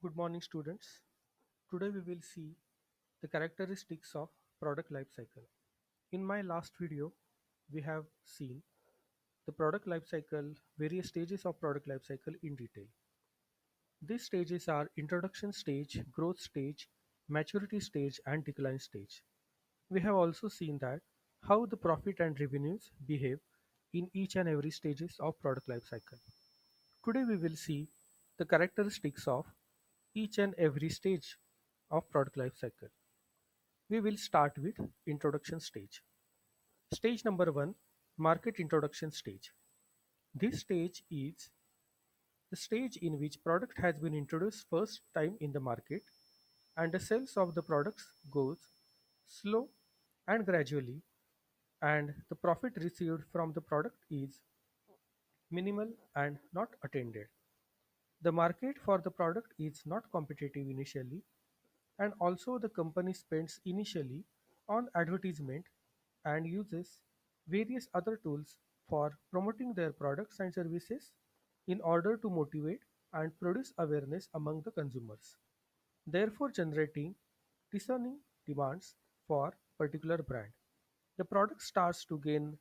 Good morning, students. Today we will see the characteristics of product life cycle. In my last video, we have seen the product life cycle, various stages of product life cycle in detail. These stages are introduction stage, growth stage, maturity stage, and decline stage. We have also seen that how the profit and revenues behave in each and every stages of product life cycle. Today we will see the characteristics of each and every stage of product life cycle. We will start with introduction stage. Stage number 1, market introduction stage. This stage is the stage in which product has been introduced first time in the market and the sales of the products goes slow and gradually, and the profit received from the product is minimal and not attended. The market for the product is not competitive initially, and also the company spends initially on advertisement and uses various other tools for promoting their products and services in order to motivate and produce awareness among the consumers, therefore generating discerning demands for particular brand. The product starts to gain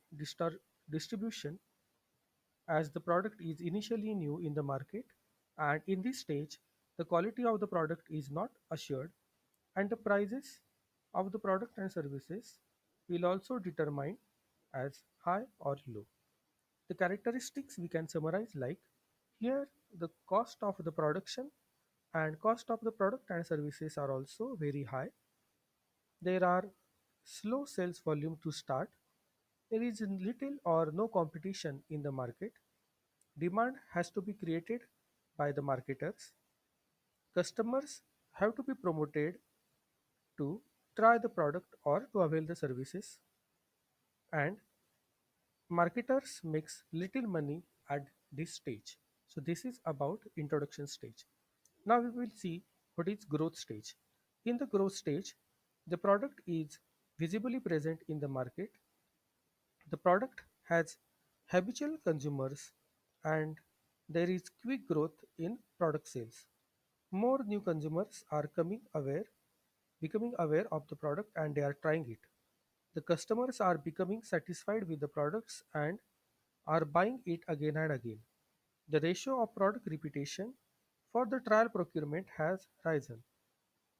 distribution as the product is initially new in the market, and in this stage the quality of the product is not assured, and the prices of the product and services will also determine as high or low. The characteristics we can summarize like: here the cost of the production and cost of the product and services are also very high. There are slow sales volume to start. There is little or no competition in the market. Demand has to be created by the marketers. Customers have to be promoted to try the product or to avail the services, and marketers makes little money at this stage. So this is about introduction stage. Now we will see what is growth stage. In the growth stage, the product is visibly present in the market. The product has habitual consumers, and there is quick growth in product sales. More new consumers are becoming aware of the product, and they are trying it. The customers are becoming satisfied with the products and are buying it again and again. The ratio of product repetition for the trial procurement has risen.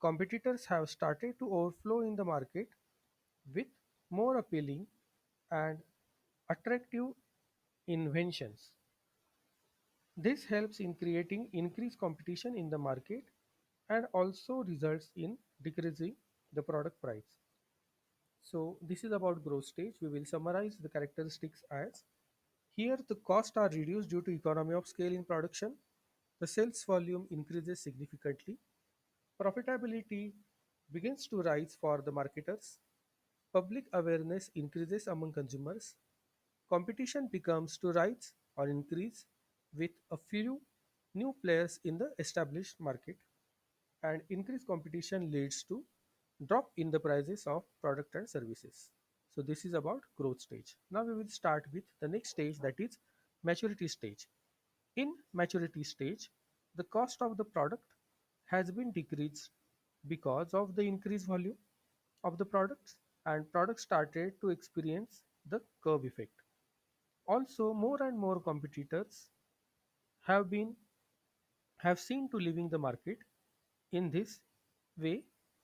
Competitors have started to overflow in the market with more appealing and attractive inventions. This helps in creating increased competition in the market and also results in decreasing the product price. So this is about growth stage. We will summarize the characteristics as: here the costs are reduced due to economy of scale in production. The sales volume increases significantly. Profitability begins to rise for the marketers. Public awareness increases among consumers. Competition becomes to rise or increase with a few new players in the established market, and increased competition leads to drop in the prices of product and services. So this is about growth stage. Now we will start with the next stage, that is maturity stage. In maturity stage, the cost of the product has been decreased because of the increased volume of the products, and products started to experience the curve effect. Also, more and more competitors have been have seen to leaving the market. In this way,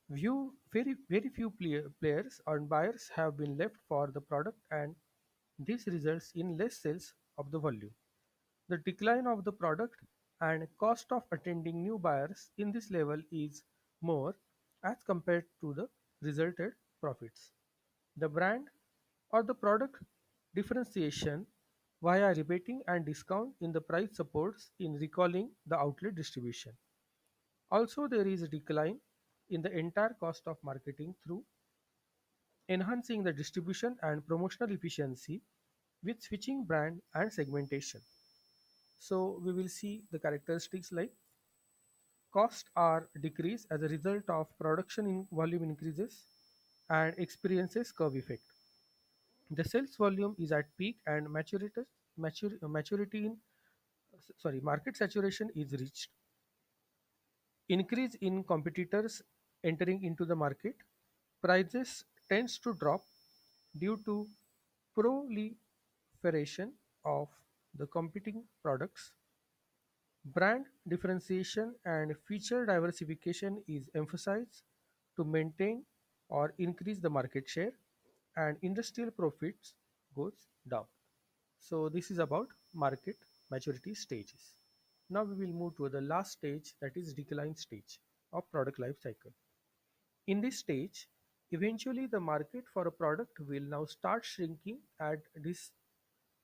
very few players and buyers have been left for the product, and this results in less sales of the volume. The decline of the product and cost of attending new buyers in this level is more as compared to the resulted profits. The brand or the product differentiation via rebating and discount in the price supports in recalling the outlet distribution. Also, there is a decline in the entire cost of marketing through enhancing the distribution and promotional efficiency with switching brand and segmentation. So we will see the characteristics like: costs are decreased as a result of production in volume increases and experiences curve effect. The sales volume is at peak and maturity in sorry market saturation is reached. increase in competitors entering into the market, prices tends to drop due to proliferation of the competing products. Brand differentiation and feature diversification is emphasized to maintain or increase the market share, and industrial profits goes down. So this is about market maturity stages. Now we will move to the last stage, that is decline stage of product life cycle. In this stage, eventually the market for a product will now start shrinking, and this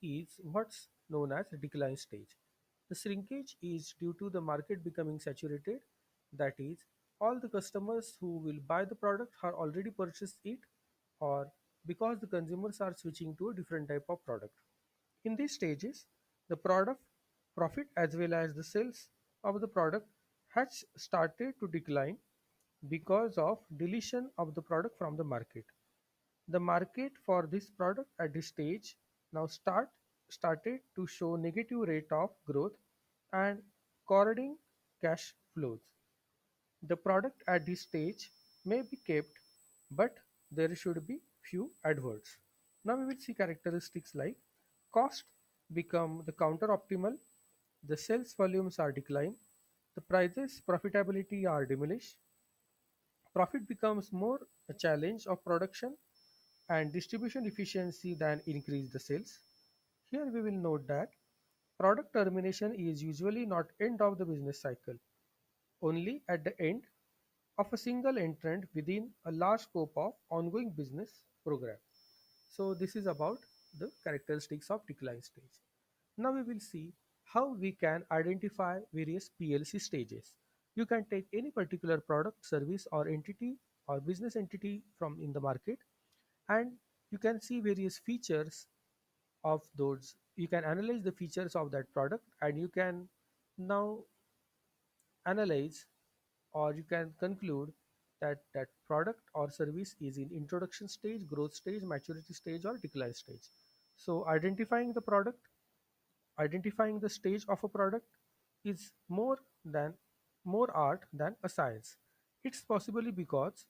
is what's known as decline stage. The shrinkage is due to the market becoming saturated, that is, all the customers who will buy the product are already purchased it, or because the consumers are switching to a different type of product. In these stages, the product profit as well as the sales of the product has started to decline because of deletion of the product from the market. The market for this product at this stage now started to show negative rate of growth and corroding cash flows. The product at this stage may be kept, but there should be few adverts. Now we will see characteristics like cost become the counter optimal, the sales volumes are declined, the prices profitability are diminished, profit becomes more a challenge of production and distribution efficiency than increase the sales. Here we will note that product termination is usually not end of the business cycle, only at the end of a single entrant within a large scope of ongoing business program. So this is about the characteristics of decline stage. Now we will see how we can identify various PLC stages. You can take any particular product, service or entity or business entity from in the market, and you can see various features of those. You can analyze the features of that product, and you can now analyze, or you can conclude that that product or service is in introduction stage, growth stage, maturity stage or decline stage. So identifying the stage of a product is than more art than a science. It's possibly because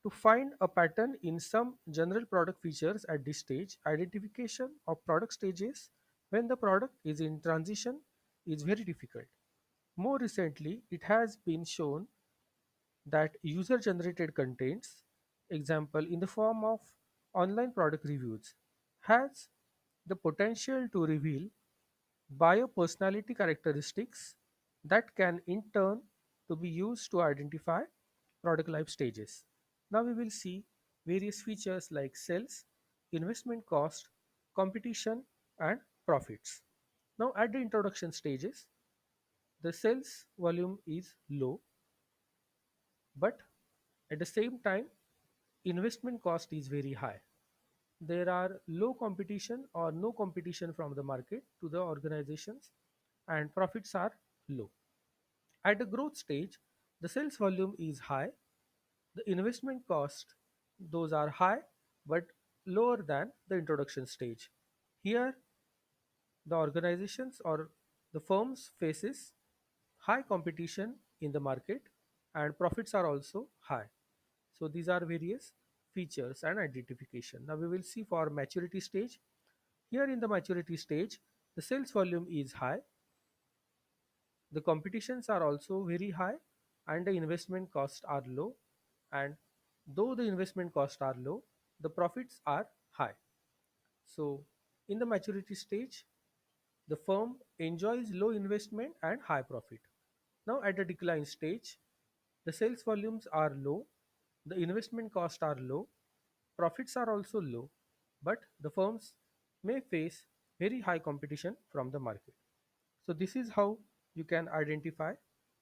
to find a pattern in some general product features at this stage, identification of product stages when the product is in transition is very difficult. More recently, it has been shown that user generated contents, example in the form of online product reviews, has the potential to reveal biopersonality characteristics that can in turn to be used to identify product life stages. Now we will see various features like sales, investment cost, competition and profits. Now at the introduction stages, the sales volume is low, but at the same time investment cost is very high. There are low competition or no competition from the market to the organizations, and profits are low. At the growth stage, the sales volume is high, the investment cost, those are high but lower than the introduction stage. Here, the organizations or the firms faces high competition in the market, and profits are also high. So these are various features and identification. Now we will see for maturity stage. Here in the maturity stage, the sales volume is high, the competitions are also very high, and the investment costs are low. And though the investment costs are low, the profits are high. So in the maturity stage, the firm enjoys low investment and high profit. Now at the decline stage, the sales volumes are low, the investment costs are low, profits are also low, but the firms may face very high competition from the market. So this is how you can identify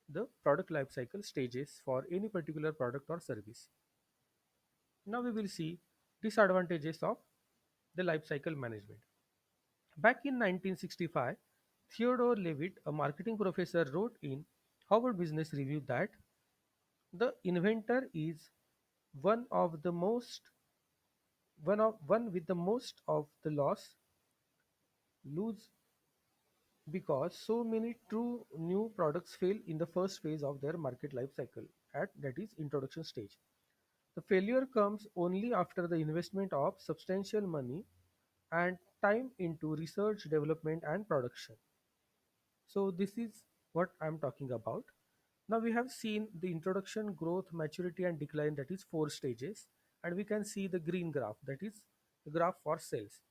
the product life cycle stages for any particular product or service. Now we will see disadvantages of the life cycle management. Back in 1965, Theodore Levitt, a marketing professor, wrote in Harvard Business Review that the inventor is one of the most one with the most of the lose because so many true new products fail in the first phase of their market life cycle, at that is introduction stage. The failure comes only after the investment of substantial money and time into research, development, and production. So this is what I'm talking about. Now we have seen the introduction, growth, maturity, and decline, that is four stages, and we can see the green graph, that is the graph for sales.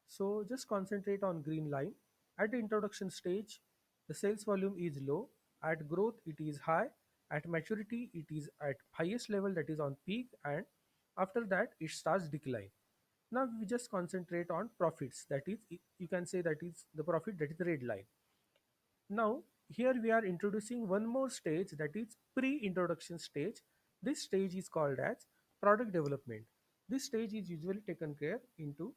So just concentrate on green line. At the introduction stage, the sales volume is low. At growth, it is high. At maturity, it is at highest level, that is on peak, and after that, it starts decline. Now we just concentrate on profits. That is, you can say that is the profit, that is the red line. Now, here we are introducing one more stage, that is pre-introduction stage. This stage is called as product development. This stage is usually taken care into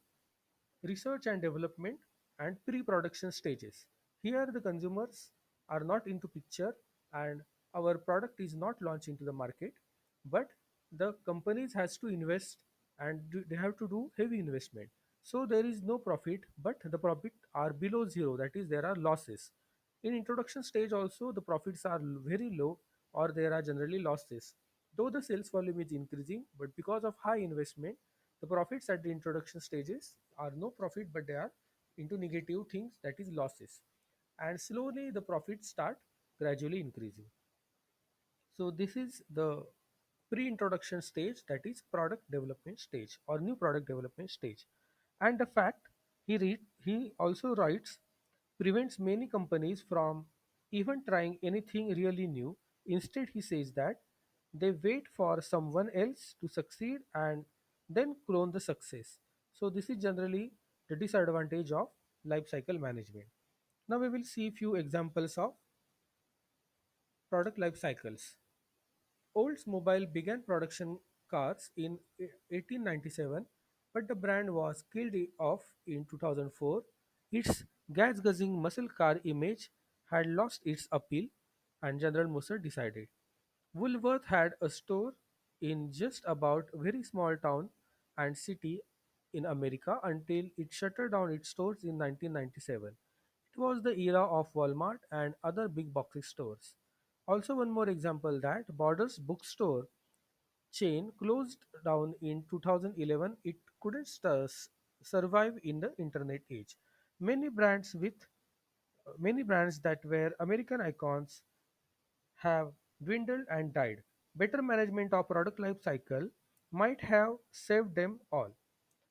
research and development and pre-production stages. Here the consumers are not into picture and our product is not launched into the market, but the companies has to invest and they have to do heavy investment. So there is no profit, but the profit are below zero, that is there are losses. In introduction stage also the profits are very low or there are generally losses. Though the sales volume is increasing, but because of high investment, the profits at the introduction stages are no profit, but they are into negative things, that is losses. And slowly the profits start gradually increasing. So this is the pre-introduction stage, that is product development stage or new product development stage. And the fact he also writes prevents many companies from even trying anything really new. Instead, he says that they wait for someone else to succeed and then clone the success. So this is generally the disadvantage of life cycle management. Now we will see few examples of product life cycles. Oldsmobile began production cars in 1897, but the brand was killed off in 2004. Its gas-guzzling muscle car image had lost its appeal, and General Motors decided. Woolworth had a store in just about very small town and city in America until it shuttered down its stores in 1997. It was the era of Walmart and other big box stores. Also, one more example that Borders bookstore chain closed down in 2011. It couldn't survive in the internet age. Many brands with many brands that were American icons have dwindled and died. Better management of product life cycle might have saved them all,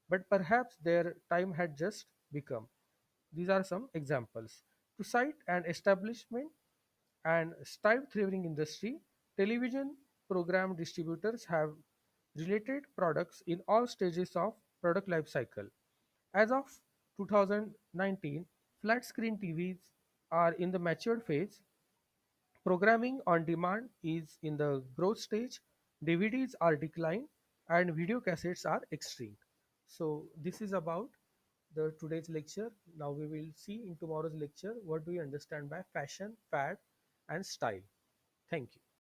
but perhaps their time had just become. These are some examples. To cite an establishment and stive thriving industry, television program distributors have related products in all stages of product life cycle. As of 2019, flat screen TVs are in the mature phase. Programming on demand is in the growth stage, DVDs are decline, and video cassettes are extinct. So this is about the today's lecture. Now we will see in tomorrow's lecture what do we understand by fashion, fad, and style. Thank you.